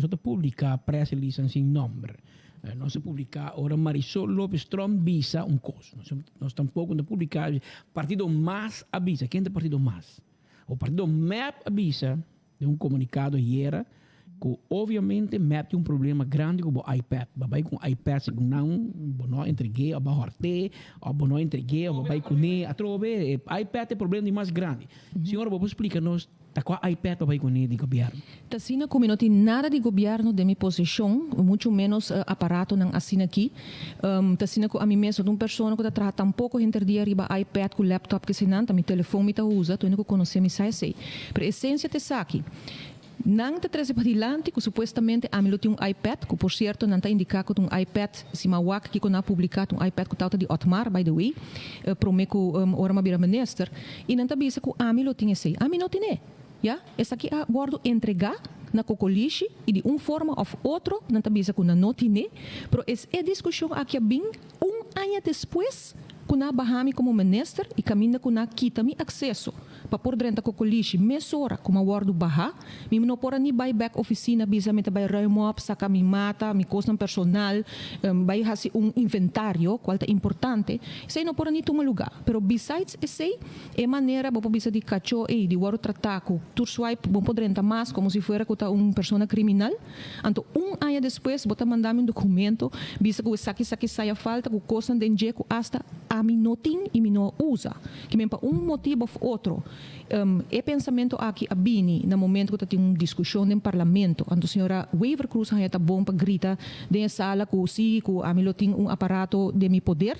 nós te publicar press release sem nome. Nós se publicar ora Marisol Lopes Strom visa coisa. Nós tampouco publicar partido mais avisa. Quem é o partido mais? O partido MEP avisa de comunicado hier que obviamente MEP tem problema grande com o iPad. Babai com iPad se não entreguei a bahorte, ou não entreguei a babai com ne, a trove iPad é problema mais grande. Senhora, vou explicar nos tá com iPad babai com ne de governo. Tasina como não tem nada de governo de minha posição, muito menos aparato não assina aqui. Tasina com a mim mesmo de uma pessoa que está trabalhando tampouco interdia riba iPad com laptop que se não, também telefone me usa, tu não conhece me sai sei. Por essência te aqui. Não te traz para adiante, que supostamente a mim tem iPad, que por certo não está indicado que iPad, se mawak que não publicado iPad que está de Otmar, by the way, promete que ora ma bira minister, e não está bisa que a mim tem esse, a mim não tem, ja? Essa aqui a guardo entregar na cocoliche e de forma ou outro não está bisa que não tem, pero é discussão aqui bem ano depois que na Bahami como minister e caminha que na quita mi acesso para por dentro da cocoliche mesora como a guardo Bahá, mi não pora ni by back oficina bisa me vai remop saca mi mata, mi custo personal, vai hasi inventário qual é importante, sei não pora ni toma lugar, pero besides esse é maneira bo bisa de cacho e de guardo tratar com tur swipe bom por dentro mais como se fosse que persona criminal, anto ano depois bota mandar um documento bisa que saki saia falta que custo de jeco hasta a mim não tem e mim não usa, que mesmo para motivo ou outro. É pensamento aqui a Bini, no momento que tem uma discussão no parlamento, a senhora Weaver Cruz está bom para gritar dentro da sala que a mim tem aparato de meu poder,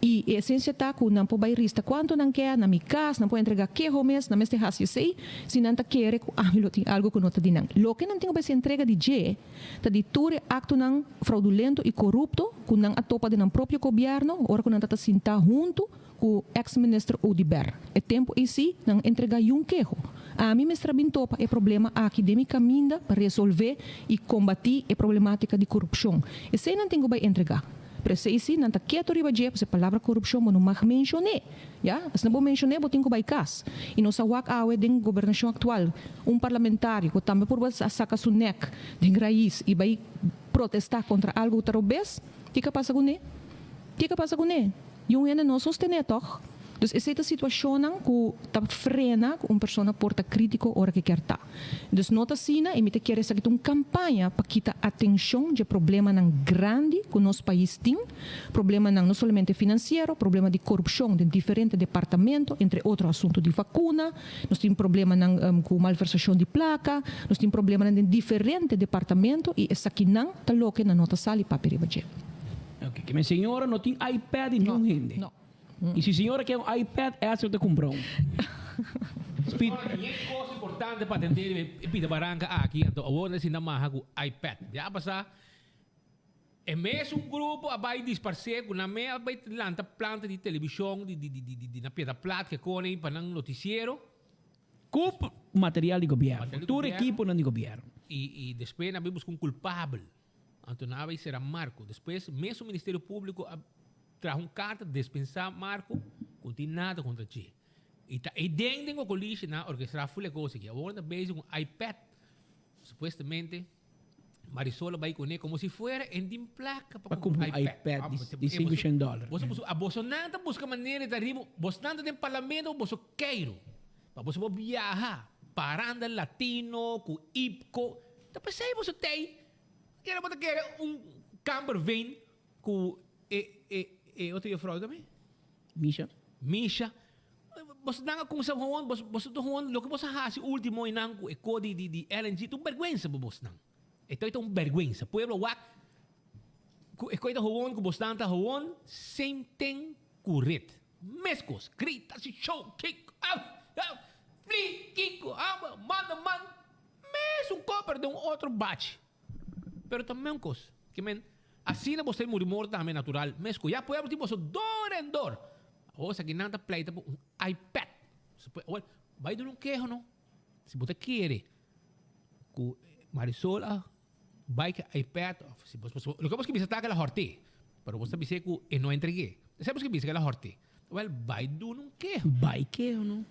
e a essência está que não pode bairrista quanto não quer, na minha casa, não pode entregar que mês, na mês de raça sei, se não quer que a mim tem algo que não está dinang. Lo que não tem que ser entrega de G, está de tudo acto não fraudulento e corrupto, que não atopa de não próprio governo, ora que não está sentar junto com o ex-ministro Udiber. É tempo esse não entregar um queijo. A mim me topa é problema aqui de minha caminho para resolver e combater a problemática de corrupção. E se não tem que entregar. Precisa não está quieto riba de a palavra corrupção, mas não mais mencionei. Já? Se não vou mencionar, vou ter que baixar. E não sawak awe den governação atual, parlamentário que também por saca su neck de raiz e vai protestar contra algo tarobes, o que passa com ele? O que passa com ele? E ainda não sustenta, toch? Então, essa é a situação que está frena com uma pessoa porta crítico hora que quer estar. Então, nota assim, e me quer essa uma campanha para quitar atenção de problema grande que o nosso país tem, problema não somente financeiro, problema de corrupção de diferentes departamentos, entre outros assuntos de vacuna, nós temos problema com malversação de placa, nós temos problema em diferentes departamentos e essa aqui não está louca na nota sala e papel. Ok, que minha senhora não tem iPad em nenhum rende. Não. E se a senhora quer um iPad, essa eu te comprou. Speed. E coisa importante para entender, pida baranga aqui, então agora se não marca com iPad. Já passa, é mesmo grupo vai disparar com na meia vai lançar planta de televisão, de na pedra plata que corre para um noticiero. Com material de governo. Todo equipo não de governo. E depois nós buscamos um culpável. Então vai ser Marco. Depois, mesmo o Ministério Público traz carta dispensar Marco, continua nada contra ti. E dentro da colícia, na orquestra full coisa que agora base com iPad, supostamente Marisol vai com ele como se fosse em placa para comprar um iPad de $500. A Bolsonaro busca maneira de arriba, Bolsonaro tem parlamento, Bolsonaro queiro, para você viajar, parando latino, com IPCO, depois sai você tem, quer camper van com outro fraude também? Misha. Você não com o Juan, você do Juan, lo que você faz o último inang com o código de LNG, tu vergüenza você não. Então é uma vergüenza. Pueblo wak, coisa Juan, que você não Juan, sem tem correto. Mescos, grita, show, kick, flee, kick, man, mesmo copper de outro bate. Pero também coisa, que men, assim você morre também natural. Mesco, já pueblo tipo dor em dor. O sa ginanta play tapo iPad. Vai do não quer não. Se você quer com Marisol vai que iPad, se você lo que você bisa taga la horte. Pero você bisa que não entreguei. Sabes que bisa que la horte. Well, vai do não quer. Vai que ou não?